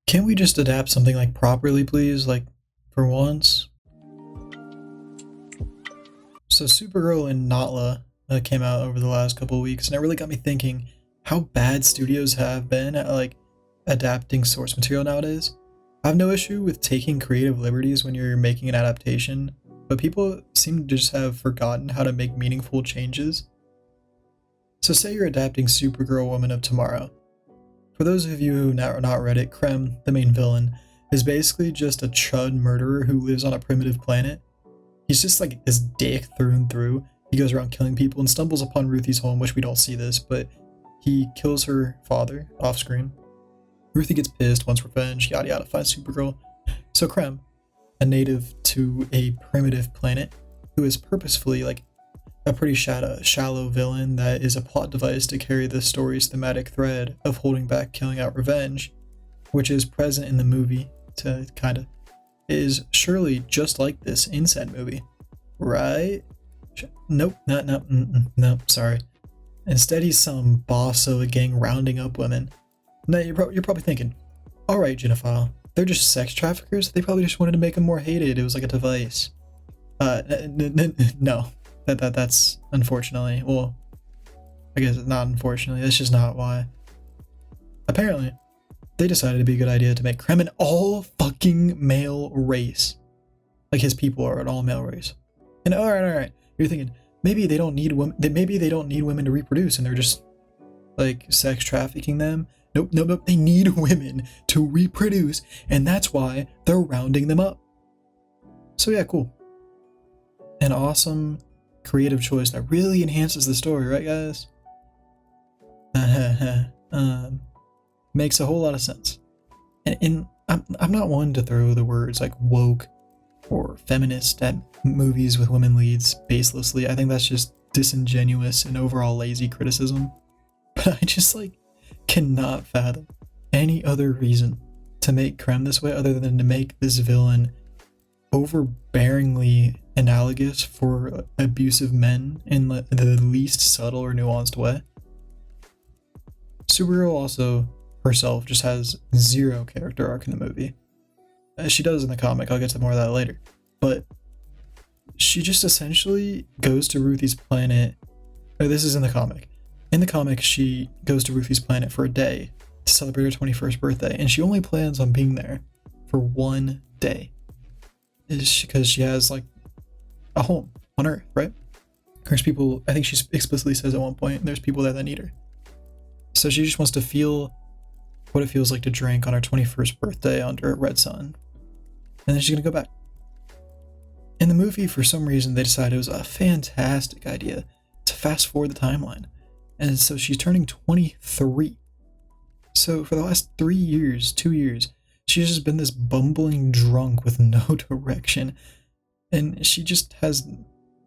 Can we just adapt something like properly, please? Like, for once? So, Supergirl and Notla came out over the last couple of weeks, and it really got me thinking how bad studios have been at, like, adapting source material nowadays. I have no issue with taking creative liberties when you're making an adaptation, but people seem to just have forgotten how to make meaningful changes. So, say you're adapting Supergirl Woman of Tomorrow. For those of you who are not read it, Krem, the main villain, is basically just a chud murderer who lives on a primitive planet. He's just like this dick through and through. He goes around killing people and stumbles upon Ruthie's home, which we don't see this, but he kills her father off screen. Ruthie gets pissed, wants revenge, yada yada, finds Supergirl. So Krem, a native to a primitive planet, who is purposefully like a pretty shallow villain that is a plot device to carry the story's thematic thread of holding back, killing out revenge, which is present in the movie to kind of, is surely just like this in said movie, right? Nope, nope, sorry. Instead, he's some boss of a gang rounding up women. Now, you're probably thinking, alright, Genophile, they're just sex traffickers? They probably just wanted to make them more hated. It was like a device. No. That's unfortunately, well, I guess not unfortunately, that's just not why. Apparently, they decided it'd be a good idea to make Krem an all fucking male race. Like his people are an all male race. And alright, you're thinking, maybe they don't need women, to reproduce and they're just like sex trafficking them. Nope, they need women to reproduce and that's why they're rounding them up. So yeah, cool. An awesome creative choice that really enhances the story, right guys? Makes a whole lot of sense. And I'm not one to throw the words like woke or feminist at movies with women leads baselessly. I think that's just disingenuous and overall lazy criticism. But I just like cannot fathom any other reason to make Krem this way other than to make this villain overbearingly analogous for abusive men in the least subtle or nuanced way. Supergirl also herself just has zero character arc in the movie. As she does in the comic, I'll get to more of that later. But she just essentially goes to Ruthie's planet. This is in the comic. In the comic, she goes to Ruthie's planet for a day to celebrate her 21st birthday, and she only plans on being there for one day. Because she has like a home on Earth, right? There's people, I think she explicitly says at one point, there's people there that need her. So she just wants to feel what it feels like to drink on her 21st birthday under a red sun. And then she's gonna go back. In the movie, for some reason, they decided it was a fantastic idea to fast forward the timeline. And so she's turning 23. So for the last 3 years, 2 years, she's just been this bumbling drunk with no direction. And she just has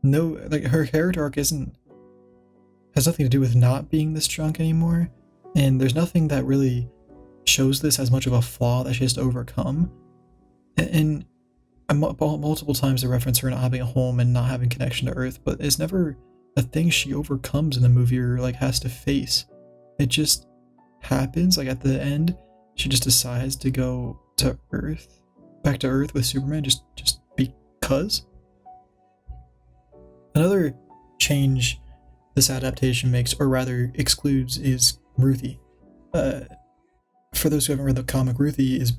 no, like, her character arc has nothing to do with not being this drunk anymore. And there's nothing that really shows this as much of a flaw that she has to overcome. And multiple times they reference her not having a home and not having connection to Earth, but it's never a thing she overcomes in the movie or like has to face. It just happens. Like at the end, she just decides to go to Earth, back to Earth with Superman, just because. Another change this adaptation makes, or rather excludes, is Ruthie. For those who haven't read the comic, Ruthie is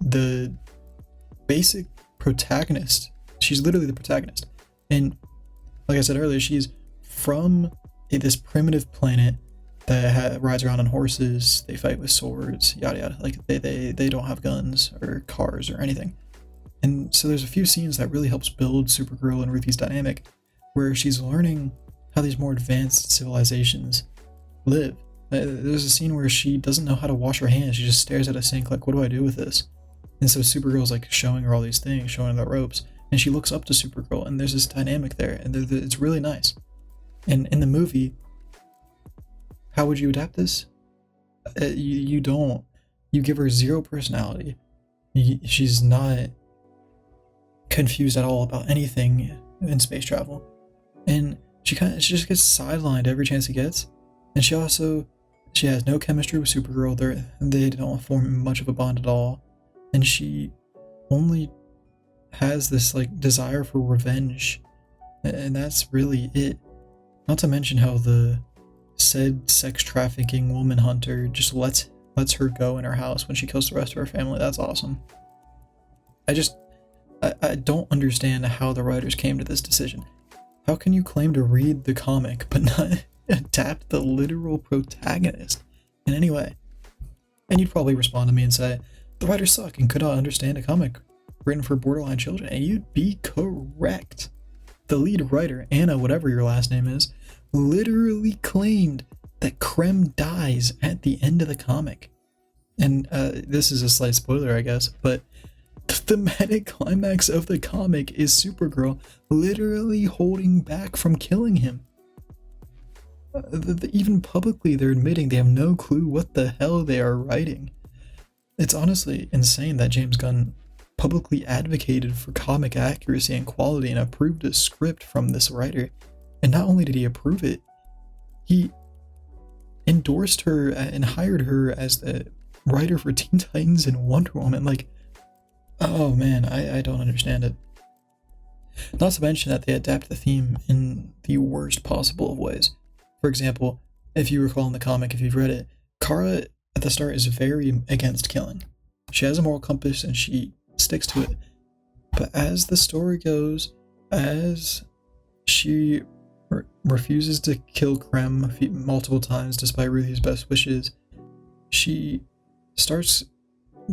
the basic protagonist. She's literally the protagonist. And like I said earlier, she's from this primitive planet that rides around on horses, they fight with swords, yada yada. Like they don't have guns or cars or anything. And so there's a few scenes that really helps build Supergirl and Ruthie's dynamic, where she's learning how these more advanced civilizations live. There's a scene where she doesn't know how to wash her hands. She just stares at a sink like, what do I do with this? And so Supergirl's like showing her all these things, showing her the ropes, and she looks up to Supergirl, and there's this dynamic there, and it's really nice. And in the movie, how would you adapt this? You don't. You give her zero personality. She's not confused at all about anything in space travel, and she just gets sidelined every chance she gets. And she also She has no chemistry with Supergirl. They don't form much of a bond at all. And she only has this like desire for revenge. And that's really it. Not to mention how the said sex trafficking woman hunter just lets her go in her house when she kills the rest of her family. That's awesome. I don't understand how the writers came to this decision. How can you claim to read the comic but not adapt the literal protagonist in any way? And you'd probably respond to me and say, the writers suck and could not understand a comic written for borderline children. And you'd be correct. The lead writer, Anna, whatever your last name is, literally claimed that Krem dies at the end of the comic. And this is a slight spoiler, I guess, but the thematic climax of the comic is Supergirl literally holding back from killing him. Even publicly, they're admitting they have no clue what the hell they are writing. It's honestly insane that James Gunn publicly advocated for comic accuracy and quality and approved a script from this writer. And not only did he approve it, he endorsed her and hired her as the writer for Teen Titans and Wonder Woman. Like, oh man, I don't understand it. Not to mention that they adapt the theme in the worst possible of ways. For example, if you recall in the comic, if you've read it, Kara at the start is very against killing. She has a moral compass and she sticks to it. But as the story goes, as she refuses to kill Krem multiple times despite Ruthie's best wishes, she starts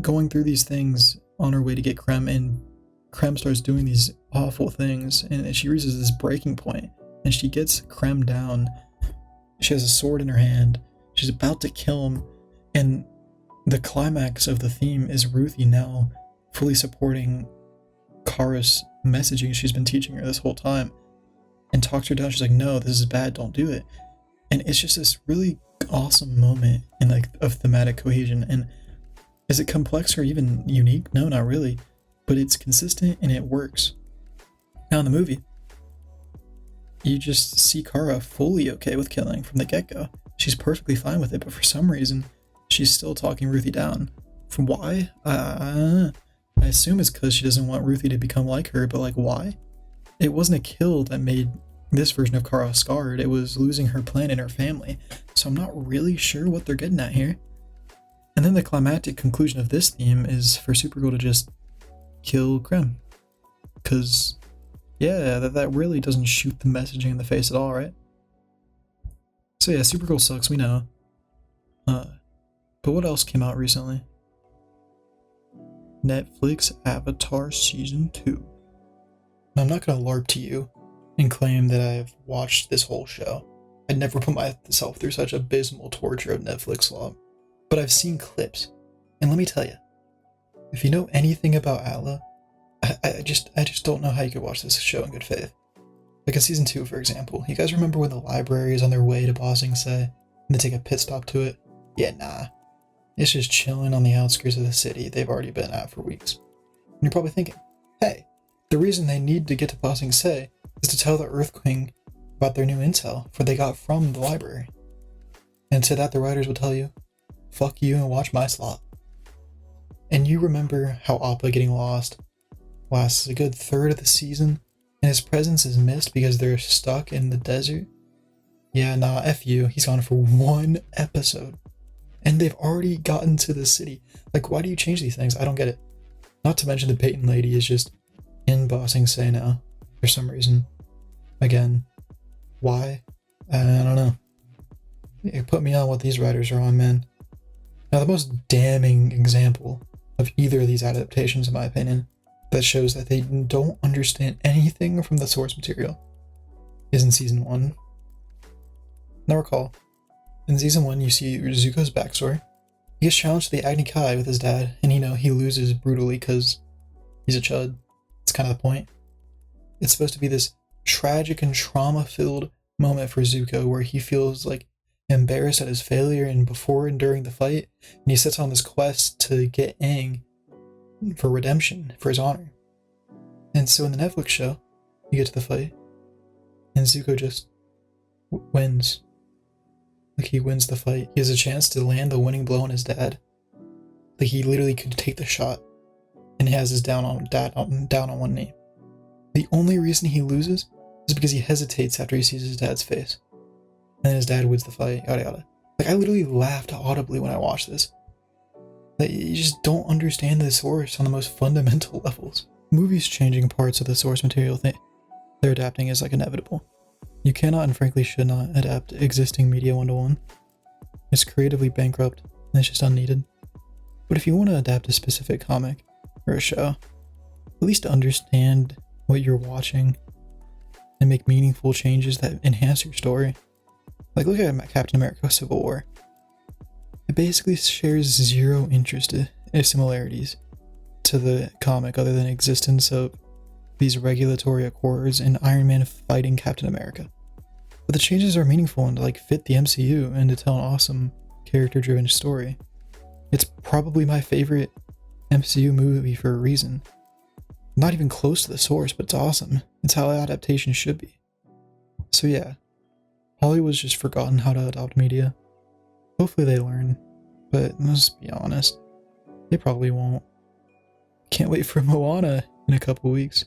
going through these things on her way to get Krem, and Krem starts doing these awful things, and she reaches this breaking point, and she gets Krem down. She has a sword in her hand. She's about to kill him, and the climax of the theme is Ruthie now fully supporting Kara's messaging she's been teaching her this whole time, and talks her down. She's like, no, this is bad, don't do it. And it's just this really awesome moment in like of thematic cohesion. And is it complex or even unique? No, not really, but it's consistent and it works. Now in the movie, you just see Kara fully okay with killing from the get-go. She's perfectly fine with it, but for some reason she's still talking Ruthie down. From why? I assume it's because she doesn't want Ruthie to become like her, but like why? It wasn't a kill that made this version of Kara scarred, it was losing her planet and her family. So I'm not really sure what they're getting at here. And then the climactic conclusion of this theme is for Supergirl to just kill Krem. Because, yeah, that really doesn't shoot the messaging in the face at all, right? So yeah, Supergirl sucks, we know. But what else came out recently? Netflix Avatar Season 2. Now, I'm not going to LARP to you and claim that I've watched this whole show. I'd never put myself through such abysmal torture of Netflix slop. But I've seen clips, and let me tell you, if you know anything about Atla, I just don't know how you could watch this show in good faith. Like in Season 2, for example, you guys remember when the library is on their way to Ba Sing Se, and they take a pit stop to it? Yeah, nah. It's just chilling on the outskirts of the city they've already been at for weeks. And you're probably thinking, hey, the reason they need to get to Ba Sing Se is to tell the Earth King about their new intel, for they got from the library. And to that the writers will tell you, fuck you and watch my slop. And you remember how Appa getting lost lasts a good third of the season, and his presence is missed because they're stuck in the desert? Yeah, nah, F you, he's gone for one episode. And they've already gotten to the city. Like, why do you change these things? I don't get it. Not to mention the Peyton lady is just in Ba Sing Se now, for some reason. Again, why? I don't know. You put me on what these writers are on, man. Now, the most damning example of either of these adaptations, in my opinion, that shows that they don't understand anything from the source material, is in Season 1. Now recall, in Season 1, you see Zuko's backstory. He gets challenged to the Agni Kai with his dad, and he loses brutally because he's a chud. It's kind of the point. It's supposed to be this tragic and trauma-filled moment for Zuko where he feels like embarrassed at his failure and before and during the fight, and he sets on this quest to get Aang for redemption, for his honor. And so in the Netflix show, you get to the fight, and Zuko just wins. Like, he wins the fight. He has a chance to land the winning blow on his dad. Like, he literally could take the shot, and has his down on one knee. The only reason he loses is because he hesitates after he sees his dad's face. And then his dad wins the fight, yada yada. Like, I literally laughed audibly when I watched this. Like, you just don't understand the source on the most fundamental levels. Movies changing parts of the source material they're adapting is like inevitable. You cannot and frankly should not adapt existing media one-to-one. It's creatively bankrupt and it's just unneeded. But if you want to adapt a specific comic or a show, at least understand what you're watching and make meaningful changes that enhance your story. Like, look at Captain America Civil War. It basically shares zero similarities to the comic other than existence of these regulatory accords and Iron Man fighting Captain America. But the changes are meaningful and like fit the MCU and to tell an awesome character-driven story. It's probably my favorite MCU movie for a reason. Not even close to the source, but it's awesome. It's how adaptations should be. So yeah, Hollywood's just forgotten how to adopt media. Hopefully they learn, but let's be honest, they probably won't. Can't wait for Moana in a couple weeks.